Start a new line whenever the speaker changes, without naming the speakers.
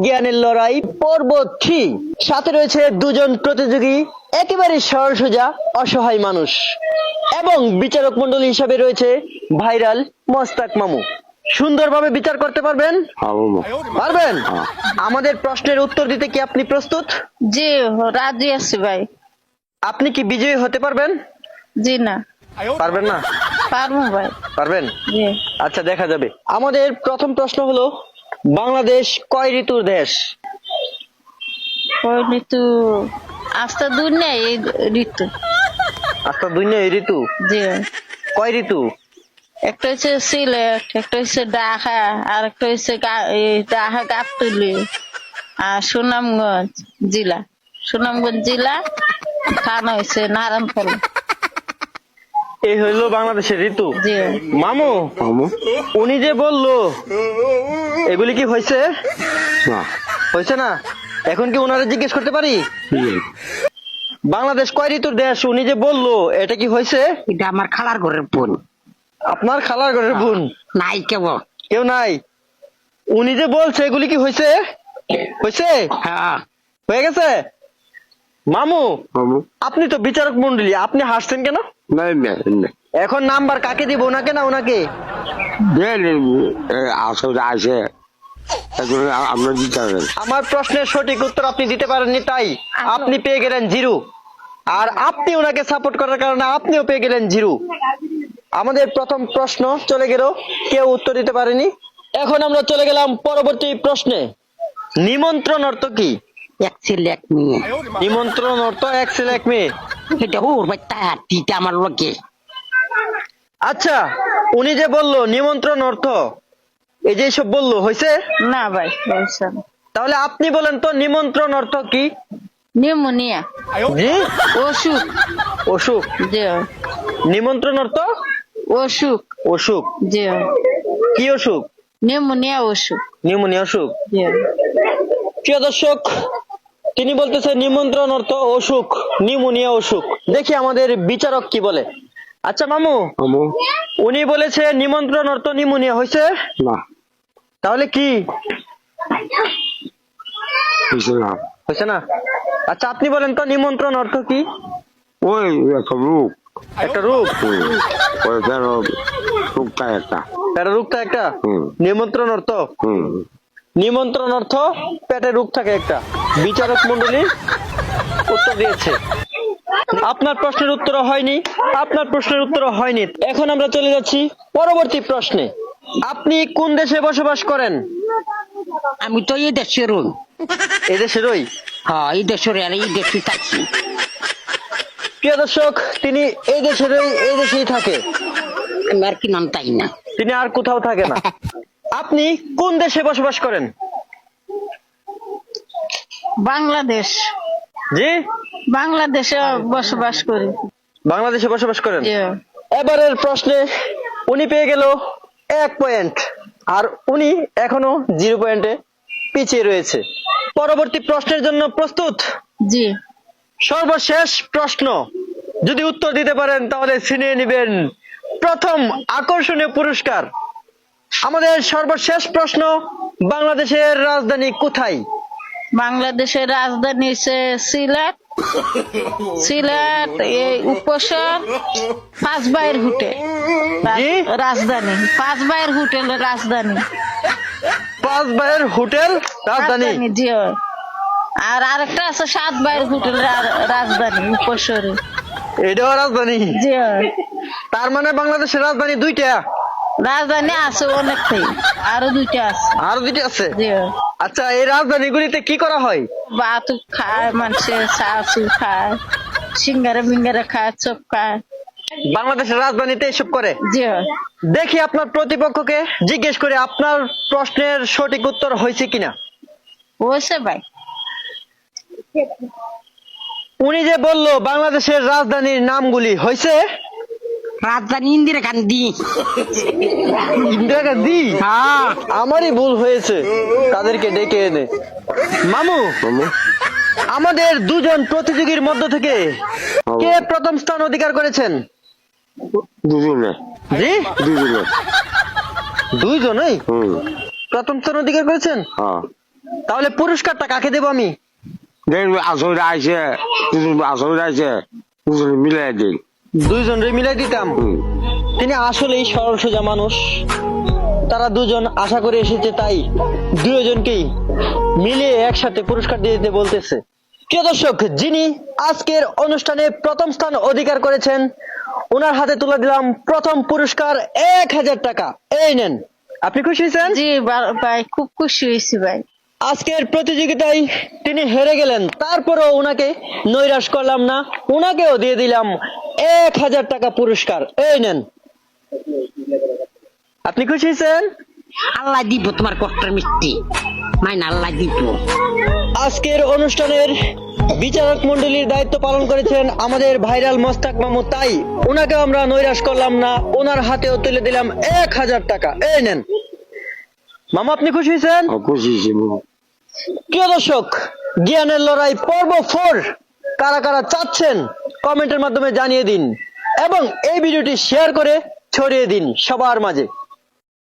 জ্ঞানের লড়াই পর্ব 3। সাথে রয়েছে দুজন প্রতিযোগী, একেবারে সরল সোজা অসহায় মানুষ, এবং বিচারক মণ্ডলী হিসাবে রয়েছে ভাইরাল মোস্তাক মামু। সুন্দরভাবে বিচার করতে পারবেন? পারবেন? আমাদের প্রশ্নের উত্তর দিতে কি আপনি প্রস্তুত?
জি, রাজি আছি ভাই।
আপনি কি বিজয়ী হতে পারবেন?
জি না,
পারবেন না?
পারবো ভাই।
পারবেন?
জি।
আচ্ছা, দেখা যাবে। আমাদের প্রথম প্রশ্ন হলো, বাংলাদেশ কয় ঋতুর দেশ?
ওই ঋতু আস্তে দূর নেই, এই ঋতু।
আচ্ছা, দুই না এই ঋতু?
জি।
কয় ঋতু?
একটা হচ্ছে সিলেট, একটা হচ্ছে ঢাকা, আর একটা হচ্ছে ঢাকা গাবতলী, আর সুনামগঞ্জ জেলা। সুনামগঞ্জ জেলা থানা হয়েছে নারায়ণফল।
এই হইলো বাংলাদেশের ঋতু।
জি।
মামু, উনি যে বললো এগুলি কি হয়েছে? হয়েছে না? এখন কি ওনারা জিজ্ঞেস করতে পারি বাংলাদেশ কয় ঋতুর দেশ? উনি যে বললো এটা কি হয়েছে?
এটা আমার খালার ঘরের বোন।
আপনার খালার ঘরের বোন?
নাই কেবল
কেউ নাই। উনি যে বলছে এগুলি কি হয়েছে? হয়েছে?
হ্যাঁ
হয়ে গেছে? মামু, আপনি তো বিচারক মন্ডলী, আপনি হাসছেন কেন? এখন নাম্বার কাকে দিব, ওনাকে না ওনাকে?
আসলে আছে আমরা দিতে পারবেন।
আমার প্রশ্নের সঠিক উত্তর আপনি দিতে পারেননি, তাই আপনি পেয়ে গেলেন 0। আর আপনি ওনাকে সাপোর্ট করার কারণে আপনিও পেয়ে গেলেন 0। আমাদের প্রথম প্রশ্ন চলে গেল, কেউ উত্তর দিতে পারেনি। এখন আমরা চলে গেলাম পরবর্তী প্রশ্নে। নিমন্ত্রণ অর্থ কি?
এক ছেলে এক মেয়ে।
নিমন্ত্রণ অর্থ এক ছেলে এক মেয়ে।
এটা ওর বাচ্চা তিনটা আমার লোকে।
আচ্ছা, উনি যে বললো নিমন্ত্রণ অর্থ, এই যে সব বললো, হয়েছে?
না ভাই, হয়েছে না।
তাহলে আপনি বলেন তো নিমন্ত্রণ অর্থ কি?
নিউমোনিয়া,
জি?
অসুখ।
অসুখ।
জি।
নিমন্ত্রণ অর্থ
অসুখ।
অসুখ।
জি।
কি অসুখ?
নিউমোনিয়া অসুখ।
নিউমোনিয়া অসুখ।
জি।
প্রিয় দর্শক, তিনি বলতেছে নিমন্ত্রণ অর্থ অসুখ, নিউমোনিয়া অসুখ। দেখি আমাদের বিচারক কি বলে। আচ্ছা মামু, উনি বলেছে নিমন্ত্রণ অর্থ নিউমোনিয়া, হয়েছে
না?
তাহলে কি
হয়েছে না।
হয়েছে না? আচ্ছা, আপনি বলেন তো নিমন্ত্রণ অর্থ কি?
ওই একটা রোগ।
একটা রোগ?
ওই রোগটা একটা।
পেটের রোগটা একটা? নিমন্ত্রণ অর্থ? নিমন্ত্রণ অর্থ পেটের রোগ থাকে একটা। বিচারক মন্ডলী উত্তর দিয়েছে। আপনার প্রশ্নের উত্তর হয়নি, আপনার প্রশ্নের উত্তর হয়নি। এখন আমরা চলে যাচ্ছি পরবর্তী প্রশ্নে। আপনি কোন দেশে বসবাস করেন?
আমি তো এই দেশেরই।
এই দেশেরই?
হ্যাঁ, এই দেশের এই দেশে থাকি।
প্রিয় দর্শক, তিনি এই দেশেই থাকে।
আমি আর কি নাম তাই না।
তিনি আর কোথাও থাকে না। আপনি কোন দেশে বসবাস করেন?
বাংলাদেশ।
জি?
বাংলাদেশে বসবাস করি।
বাংলাদেশে বসবাস করেন।
জি।
এবারের প্রশ্নে উনি পেয়ে গেল 1 পয়েন্ট, আর উনি এখনো 0 পয়েন্টে পিছিয়ে রয়েছে। পরবর্তী প্রশ্নের জন্য প্রস্তুত?
জি।
সর্বশেষ প্রশ্ন, যদি উত্তর দিতে পারেন তাহলে ছিনিয়ে নেবেন প্রথম আকর্ষণীয় পুরস্কার। আমাদের সর্বশেষ প্রশ্ন, বাংলাদেশের রাজধানী কোথায়?
বাংলাদেশের রাজধানী হচ্ছে সিলেট। সিলেট এই উপশহর পাঁচবাইয়ের হোটেল
জি?
রাজধানী। পাঁচবাইয়ের হোটেল রাজধানী।
পাঁচবাইয়ের হোটেল রাজধানী।
জি। আর আরেকটা আছে 7 বাইয়ের হোটেল রাজধানী উপশহরে।
এটাও রাজধানী?
জি।
তার মানে বাংলাদেশের রাজধানী 2টা?
রাজধানী আছে অনেকটাই, আরো 2টা আছে।
আরো 2টা আছে?
জি।
আচ্ছা, এই রাজধানীগুলিতে কি করা হয়?
বাতু খায় মানুষে, চাচু খায়, সিঙ্গারা মিঙ্গারা খায়, চপ খায়।
বাংলাদেশের রাজধানীতে এসব করে?
জি।
দেখি আপনার প্রতিপক্ষকে জিজ্ঞেস করে আপনার প্রশ্নের সঠিক উত্তর হয়েছে কিনা।
হয়েছে ভাই।
উনি যে বললো বাংলাদেশের রাজধানীর নামগুলি, হয়েছে?
রাজধানী ইন্দিরা গান্ধী।
ইন্দিরা গান্ধী?
হ্যাঁ,
আমারই ভুল হয়েছে, তাদেরকে ডেকে এনে। মামু, আমাদের দুজন প্রতিযোগীর মধ্য থেকে কে প্রথম স্থান অধিকার করেছেন?
দুজনে।
জি?
দুজনে।
দুইজনই প্রথম স্থান অধিকার করেছেন?
হ্যাঁ।
তাহলে পুরস্কারটা কাকে দেবো আমি?
দেখুন আসলে আইসে আসলে আইসে মিলাই দিন।
দুইজনরে মিলাই দিতাম। তিনি আসলেই সরল সোজা মানুষ, তারা দুজন আশা করে এসেছে, তাই দুজনকেই মিলিয়ে একসাথে পুরস্কার দিয়ে দিতে বলতেছে। প্রিয় দর্শক, যিনি আজকের অনুষ্ঠানে প্রথম স্থান অধিকার করেছেন, ওনার হাতে তুলে দিলাম প্রথম পুরস্কার 1000 টাকা। এই নেন। আপনি খুশি হয়েছেন?
জি ভাই, খুব খুশি হয়েছি ভাই।
আজকের প্রতিযোগিতায় তিনি হেরে গেলেন, তারপরেও ওনাকে নৈরাশ করলাম না, ওনাকেও দিয়ে দিলাম 1000 টাকা পুরস্কার। এই নেন। আপনি খুশি হয়েছেন?
আল্লাহ দিব তোমার কষ্টের মিষ্টি, মাইন আল্লাহ দিব।
আজকের অনুষ্ঠানের বিচারক মন্ডলীর দায়িত্ব পালন করেছেন আমাদের ভাইরাল মোস্তাক মামু, তাই ওনাকে আমরা নৈরাশ করলাম না, ওনার হাতেও তুলে দিলাম 1000 টাকা। এই নেন। মামা, আপনি খুশি হয়েছেন?
খুশি হয়েছি।
প্রিয় দর্শক, জ্ঞানের লড়াই পর্ব 4 কারা কারা চাচ্ছেন কমেন্টের মাধ্যমে জানিয়ে দিন এবং এই ভিডিওটি শেয়ার করে ছড়িয়ে দিন সবার মাঝে।